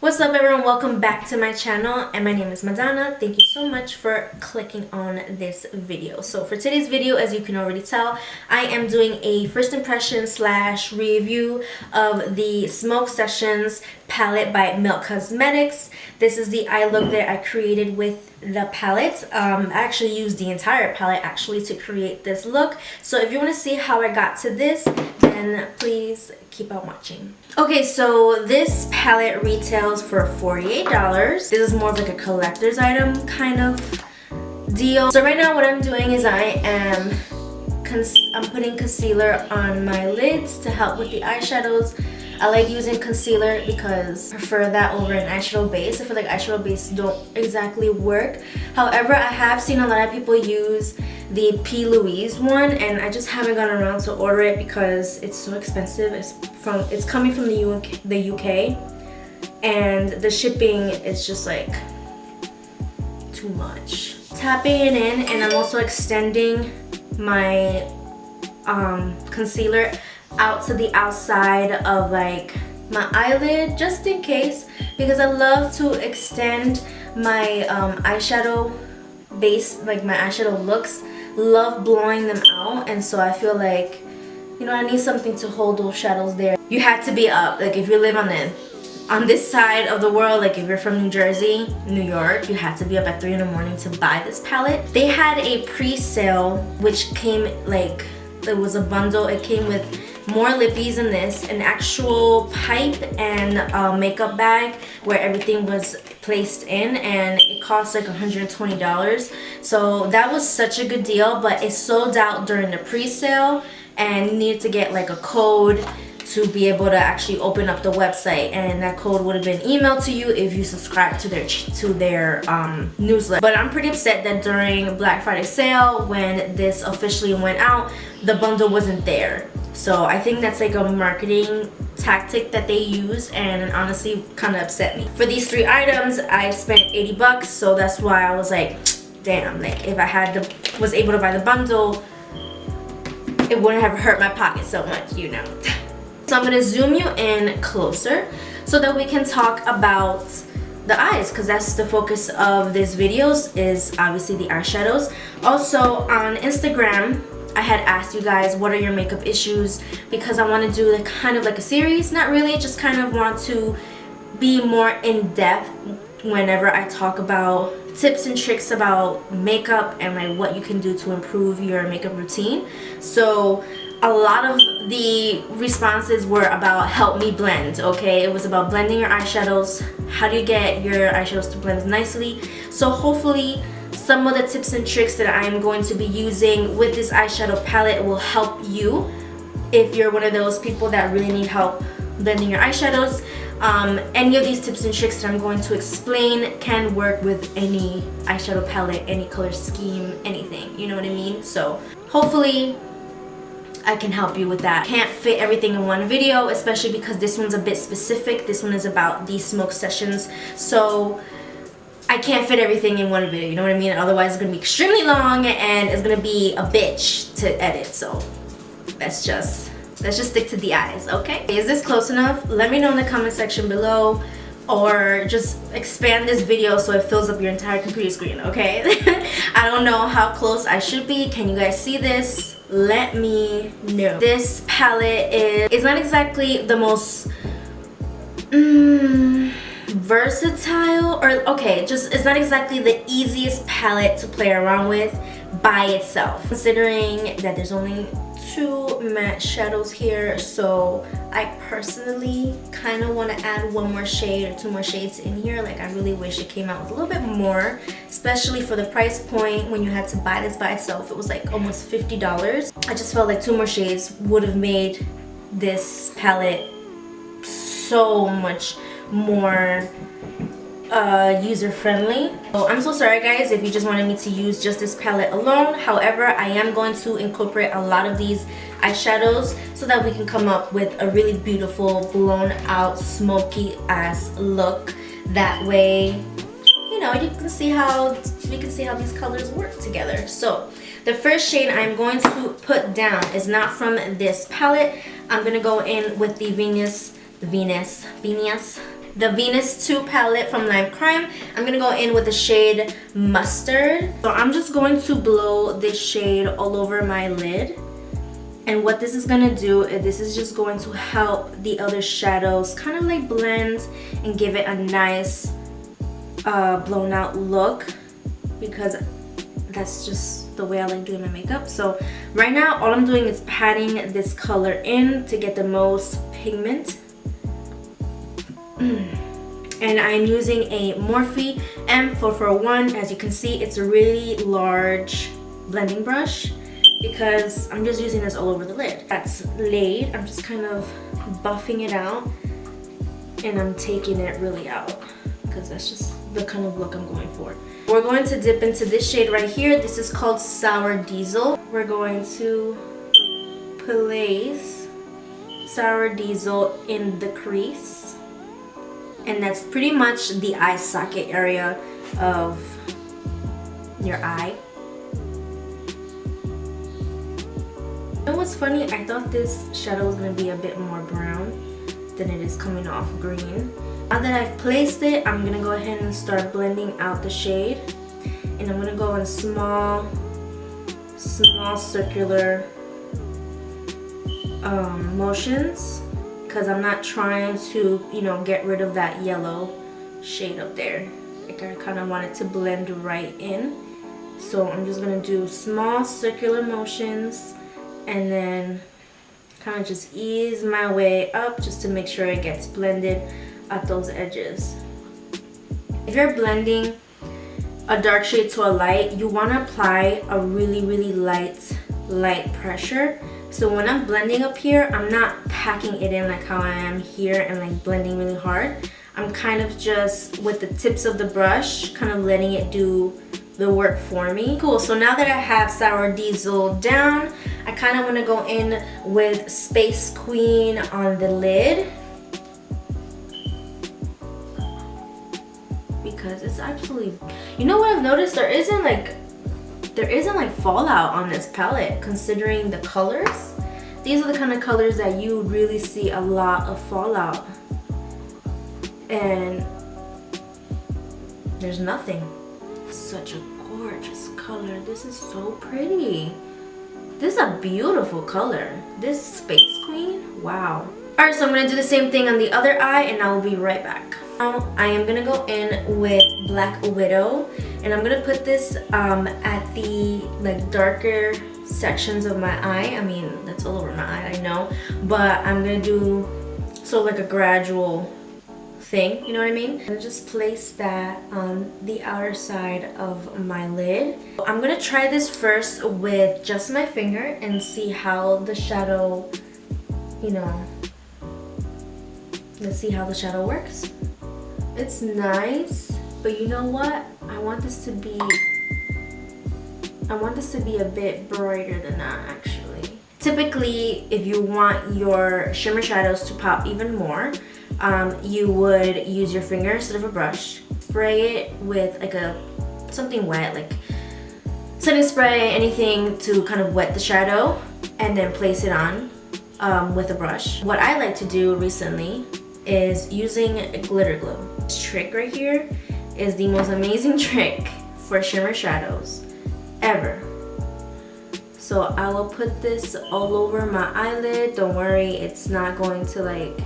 What's up everyone, welcome back to my channel, and my name is Madonna. Thank you so much for clicking on this video. So for today's video, as you can already tell, I am doing a first impression slash review of the Smoke Sessions palette by Milk Cosmetics. This is the eye look that I created with the palette. I actually used the entire palette actually to create this look. So if you want to see how I got to this, then please keep on watching. Okay, so this palette retails for $48. This is more of like a collector's item kind of deal. So right now what I'm doing is I'm putting concealer on my lids to help with the eyeshadows. I like using concealer because I prefer that over an eyeshadow base. I feel like eyeshadow base don't exactly work. However, I have seen a lot of people use the P. Louise one, and I just haven't gotten around to order it because it's so expensive. It's coming from the UK, and the shipping is just like too much. Tapping it in, and I'm also extending my concealer out to the outside of like my eyelid, just in case, because I love to extend my eyeshadow base, like my eyeshadow looks, love blowing them out. And so I feel like, you know, I need something to hold those shadows there. You have to be up, like if you live on this side of the world, like if you're from New Jersey, New York, you had to be up at 3 in the morning to buy this palette. They had a pre-sale which came like, it was a bundle. It came with more lippies than this, an actual pipe, and a makeup bag where everything was placed in, and it cost like $120. So that was such a good deal, but it sold out during the pre-sale, and you needed to get like a code to be able to actually open up the website, and that code would have been emailed to you if you subscribe to their newsletter. But I'm pretty upset that during Black Friday sale, when this officially went out, the bundle wasn't there. So I think that's like a marketing tactic that they use, and it honestly kind of upset me. For these 3 items, I spent 80 bucks, so that's why I was like, damn, like if I was able to buy the bundle, it wouldn't have hurt my pocket so much, you know. So I'm gonna zoom you in closer so that we can talk about the eyes, because that's the focus of this videos, is obviously the eyeshadows. Also on Instagram, I had asked you guys what are your makeup issues, because I want to do like kind of like a series, not really, just kind of want to be more in depth whenever I talk about tips and tricks about makeup and like what you can do to improve your makeup routine. So a lot of the responses were about help me blend, okay? It was about blending your eyeshadows. How do you get your eyeshadows to blend nicely? So hopefully some of the tips and tricks that I'm going to be using with this eyeshadow palette will help you if you're one of those people that really need help blending your eyeshadows. Any of these tips and tricks that I'm going to explain can work with any eyeshadow palette, any color scheme, anything, you know what I mean? So hopefully I can help you with that. Can't fit everything in one video, especially because this one's a bit specific. This one is about the Smoke Sessions, so I can't fit everything in one video, you know what I mean? Otherwise it's gonna be extremely long and it's gonna be a bitch to edit. So let's just stick to the eyes, okay? Is this close enough? Let me know in the comment section below, or just expand this video so it fills up your entire computer screen, okay? I don't know how close I should be. Can you guys see this? Let me know. This palette is not exactly the most versatile, or okay, just it's not exactly the easiest palette to play around with by itself, considering that there's only 2 matte shadows here. So I personally kind of want to add 1 more shade or 2 more shades in here. Like I really wish it came out with a little bit more, especially for the price point. When you had to buy this by itself, it was like almost $50. I just felt like 2 more shades would have made this palette so much more user-friendly. So I'm so sorry guys if you just wanted me to use just this palette alone. However, I am going to incorporate a lot of these eyeshadows so that we can come up with a really beautiful blown out smoky ass look. That way, you know, you can see how these colors work together. So the first shade I'm going to put down is not from this palette. I'm gonna go in with the Venus the Venus 2 palette from Lime Crime. I'm gonna go in with the shade Mustard. So I'm just going to blow this shade all over my lid. And what this is gonna do is this is just going to help the other shadows kind of like blend and give it a nice blown out look, because that's just the way I like doing my makeup. So right now all I'm doing is patting this color in to get the most pigment. And I'm using a Morphe M441. As you can see, it's a really large blending brush because I'm just using this all over the lid. That's laid. I'm just kind of buffing it out and I'm taking it really out because that's just the kind of look I'm going for. We're going to dip into this shade right here. This is called Sour Diesel. We're going to place Sour Diesel in the crease, and that's pretty much the eye socket area of your eye. You know what's funny? I thought this shadow was going to be a bit more brown than it is coming off green. Now that I've placed it, I'm going to go ahead and start blending out the shade. And I'm going to go in small circular motions, because I'm not trying to, you know, get rid of that yellow shade up there. Like, I kind of want it to blend right in. So I'm just going to do small circular motions and then kind of just ease my way up just to make sure it gets blended at those edges. If you're blending a dark shade to a light, you want to apply a really light pressure. So when I'm blending up here, I'm not packing it in like how I am here and like blending really hard. I'm kind of just with the tips of the brush kind of letting it do the work for me. Cool, so now that I have Sour Diesel down, I kind of want to go in with Space Queen on the lid, because it's absolutely, you know what I've noticed, there isn't like fallout on this palette considering the colors. These are the kind of colors that you really see a lot of fallout, and there's nothing. Such a gorgeous color. This is so pretty. This is a beautiful color. This Space Queen, wow. Alright, so I'm going to do the same thing on the other eye and I will be right back. Now I am going to go in with Black Widow, and I'm going to put this at the like darker sections of my eye. I mean, that's all over my eye, I know, but I'm going to do so like a gradual thing, you know what I mean? And just place that on the outer side of my lid. I'm gonna try this first with just my finger and see how the shadow, you know, let's see how the shadow works. It's nice, but you know what? I want this to be a bit brighter than that actually. Typically, if you want your shimmer shadows to pop even more, you would use your finger instead of a brush. Spray it with like something wet, like setting spray, anything to kind of wet the shadow, and then place it on with a brush. What I like to do recently is using glitter glue. This trick right here is the most amazing trick for shimmer shadows ever. So I will put this all over my eyelid. Don't worry, it's not going to like,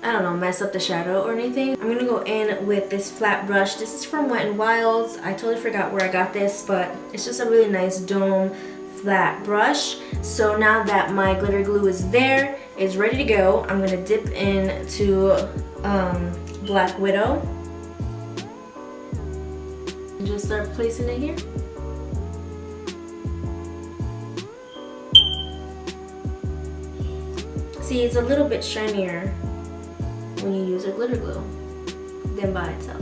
I don't know, mess up the shadow or anything. I'm gonna go in with this flat brush. This is from Wet n Wild's. I totally forgot where I got this, but it's just a really nice dome flat brush. So now that my glitter glue is there, it's ready to go, I'm gonna dip into Black Widow and just start placing it here. See, it's a little bit shinier when you use a glitter glue than by itself.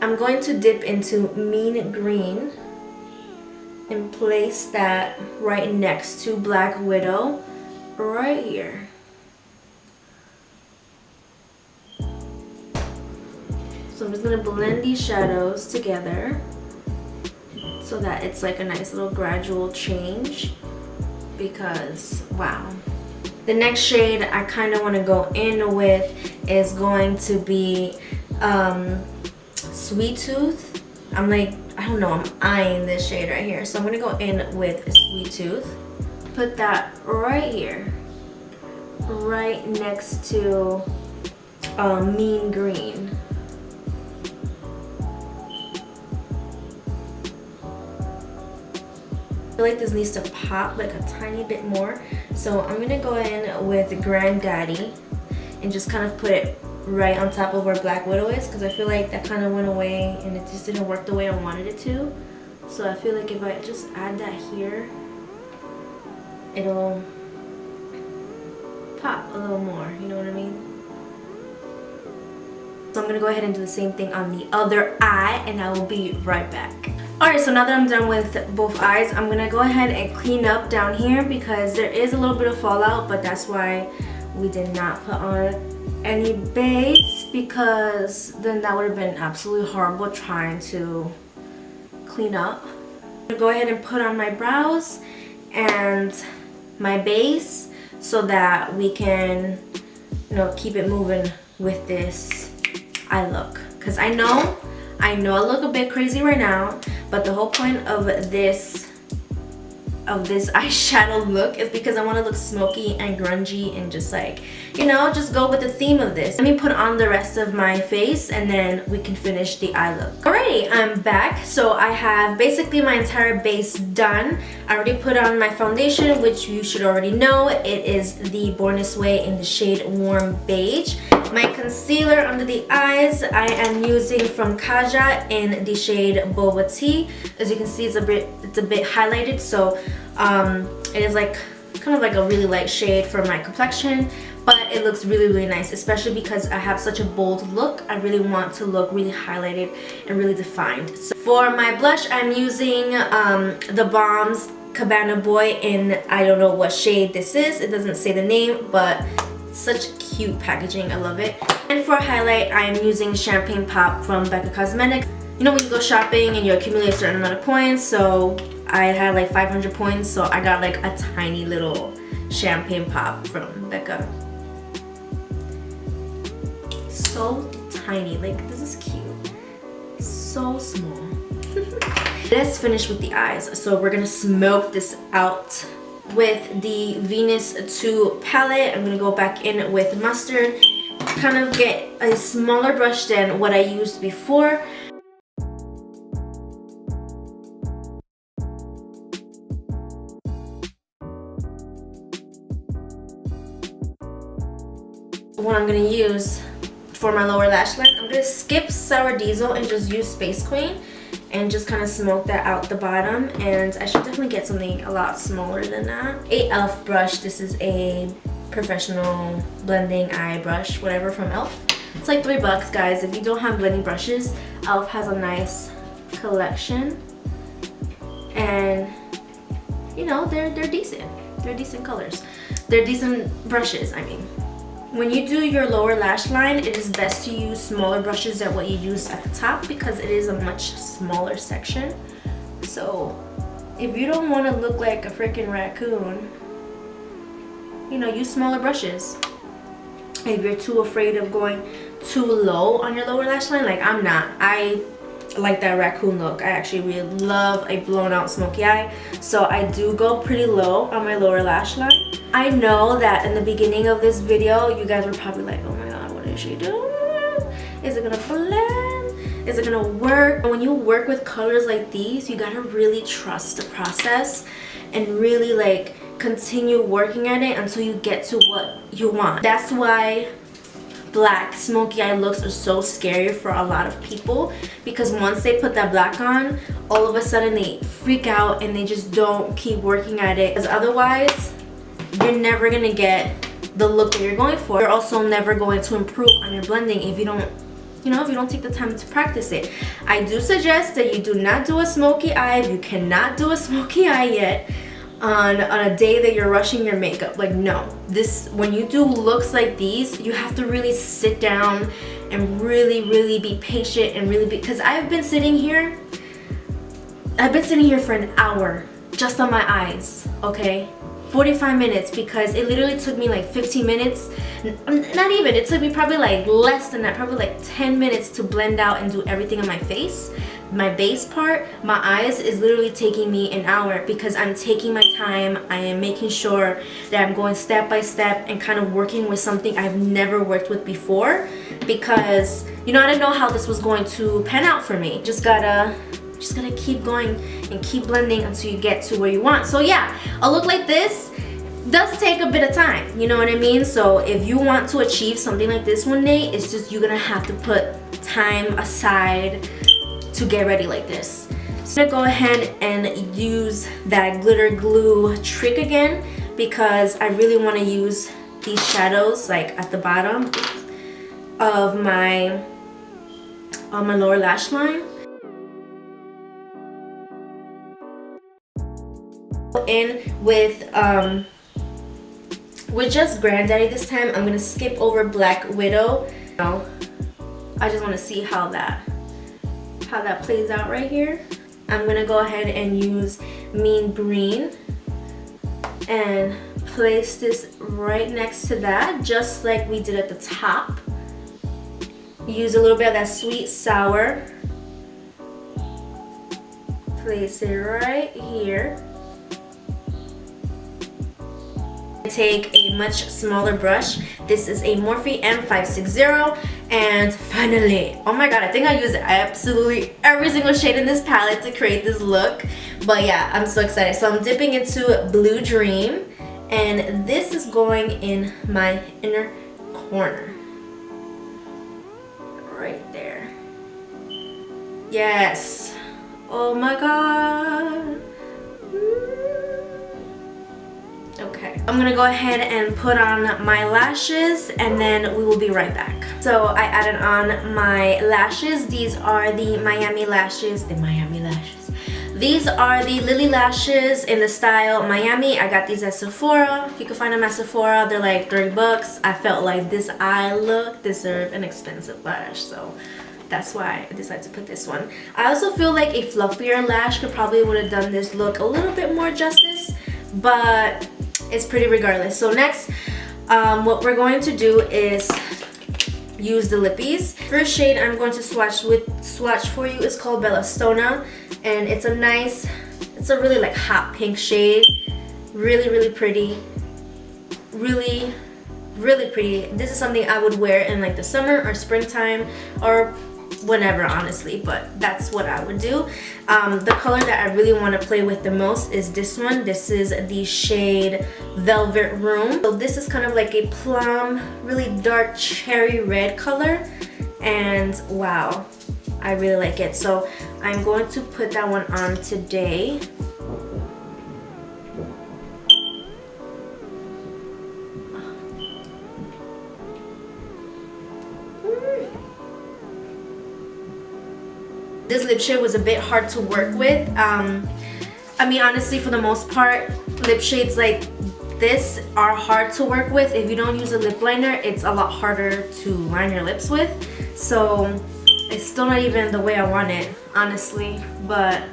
I'm going to dip into Mean Green and place that right next to Black Widow right here. So I'm just going to blend these shadows together so that it's like a nice little gradual change, because wow, The next shade I kind of want to go in with is going to be Sweet Tooth. I'm like, I don't know, I'm eyeing this shade right here. So I'm going to go in with Sweet Tooth. Put that right here, right next to Mean Green. I feel like this needs to pop like a tiny bit more. So I'm going to go in with Granddaddy and just kind of put it right on top of where Black Widow is, because I feel like that kind of went away and it just didn't work the way I wanted it to. So I feel like if I just add that here, it'll pop a little more, you know what I mean? So I'm going to go ahead and do the same thing on the other eye, and I will be right back. Alright, so now that I'm done with both eyes, I'm going to go ahead and clean up down here because there is a little bit of fallout, but that's why we did not put on any base, because then that would have been absolutely horrible trying to clean up. I'm going to go ahead and put on my brows and my base so that we can, you know, keep it moving with this eye look. Because I know I look a bit crazy right now, but the whole point of this eyeshadow look is because I want to look smoky and grungy and just like, you know, just go with the theme of this. Let me put on the rest of my face and then we can finish the eye look. Alrighty, I'm back. So I have basically my entire base done. I already put on my foundation, which you should already know. It is the Born This Way in the shade Warm Beige. My concealer under the eyes, I am using from Kaja in the shade Boba Tea. As you can see, it's a bit highlighted, so it is like kind of like a really light shade for my complexion, but it looks really nice, especially because I have such a bold look. I really want to look really highlighted and really defined. So for my blush, I'm using the Balm's Cabana Boy in, I don't know what shade this is, it doesn't say the name, but such cute packaging, I love it. And for highlight, I'm using Champagne Pop from Becca Cosmetics. You know when you go shopping and you accumulate a certain amount of points, so I had like 500 points, so I got like a tiny little Champagne Pop from Becca. So tiny, like this is cute. So small. Let's finish with the eyes. So we're gonna smoke this out with the Venus 2 palette. I'm gonna go back in with mustard, kind of get a smaller brush than what I used before. What I'm gonna use for my lower lash line, I'm gonna skip Sour Diesel and just use Space Queen and just kind of smoke that out the bottom, and I should definitely get something a lot smaller than that. A e.l.f. brush. This is a professional blending eye brush, whatever, from e.l.f. It's like $3, guys. If you don't have blending brushes, e.l.f. has a nice collection, and you know, they're decent. They're decent colors. They're decent brushes, I mean. When you do your lower lash line, it is best to use smaller brushes than what you use at the top because it is a much smaller section. So if you don't want to look like a freaking raccoon, you know, use smaller brushes. If you're too afraid of going too low on your lower lash line, like I'm not. I like that raccoon look. I actually really love a blown out smoky eye, so I do go pretty low on my lower lash line. I know that in the beginning of this video you guys were probably like, oh my god, what is she doing? Is it gonna blend? Is it gonna work? When you work with colors like these, you gotta really trust the process and really like continue working at it until you get to what you want. That's why black smoky eye looks are so scary for a lot of people, because once they put that black on, all of a sudden they freak out and they just don't keep working at it, because otherwise you're never gonna get the look that you're going for. You're also never going to improve on your blending if you don't, you know, if you don't take the time to practice it. I do suggest that you do not do a smoky eye if you cannot do a smoky eye yet on a day that you're rushing your makeup. Like, no, this, when you do looks like these, you have to really sit down and really be patient and really be, because I've been sitting here for an hour just on my eyes, okay, 45 minutes because it literally took me like 15 minutes. Not even, it took me probably like less than that, probably like 10 minutes to blend out and do everything on my face. My base part, my eyes, is literally taking me an hour because I'm taking my time. I am making sure that I'm going step by step and kind of working with something I've never worked with before, because you know, I didn't know how this was going to pan out for me. Just gotta keep going and keep blending until you get to where you want. So yeah, a look like this does take a bit of time, you know what I mean? So if you want to achieve something like this one day, it's just you're gonna have to put time aside to get ready like this. So I'm gonna go ahead and use that glitter glue trick again because I really want to use these shadows like at the bottom of my lower lash line. In with just Granddaddy this time. I'm gonna skip over Black Widow. I just want to see how that plays out right here. I'm gonna go ahead and use Mean Green and place this right next to that, just like we did at the top. Use a little bit of that Sweet Sour. Place it right here. Take a much smaller brush. This is a Morphe M560, and finally, oh my god, I think I used absolutely every single shade in this palette to create this look. But yeah, I'm so excited. So I'm dipping into Blue Dream, and this is going in my inner corner right there. Yes. Oh my god. Okay, I'm gonna go ahead and put on my lashes and then we will be right back. So I added on my lashes. These are the Miami lashes. These are the Lily lashes in the style Miami. I got these at Sephora. You can find them at Sephora. They're like 30 bucks. I felt like this eye look deserved an expensive lash, so that's why I decided to put this one. I also feel like a fluffier lash could probably would have done this look a little bit more justice, but it's pretty regardless. So next, what we're going to do is use the lippies. First shade I'm going to swatch for you is called Bellastona, and it's a really like hot pink shade. Really pretty. Really pretty. This is something I would wear in like the summer or springtime or whenever, honestly, but that's what I would do. The color that I really want to play with the most is this one. This is the shade Velvet Room. So this is kind of like a plum, really dark cherry red color, and wow, I really like it. So I'm going to put that one on today. This lip shade was a bit hard to work with. I mean, honestly, for the most part, lip shades like this are hard to work with. If you don't use a lip liner, it's a lot harder to line your lips with. So it's still not even the way I want it, honestly, but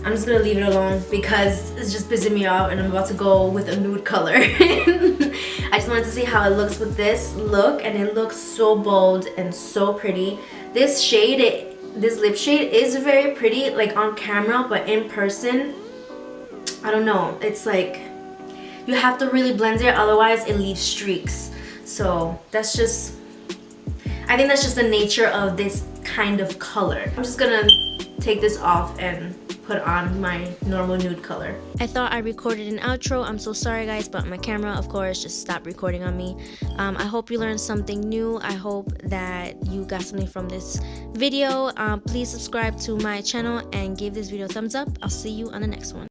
I'm just gonna leave it alone because it's just pissing me off and I'm about to go with a nude color. I just wanted to see how it looks with this look, and it looks so bold and so pretty. This shade, this lip shade is very pretty like on camera, but in person, I don't know, it's like you have to really blend it, otherwise it leaves streaks. So that's just, I think that's just the nature of this kind of color. I'm just gonna take this off and put on my normal nude color. I thought I recorded an outro. I'm so sorry guys, but my camera of course just stopped recording on me. I hope you learned something new. I hope that you got something from this video. Please subscribe to my channel and give this video a thumbs up. I'll see you on the next one.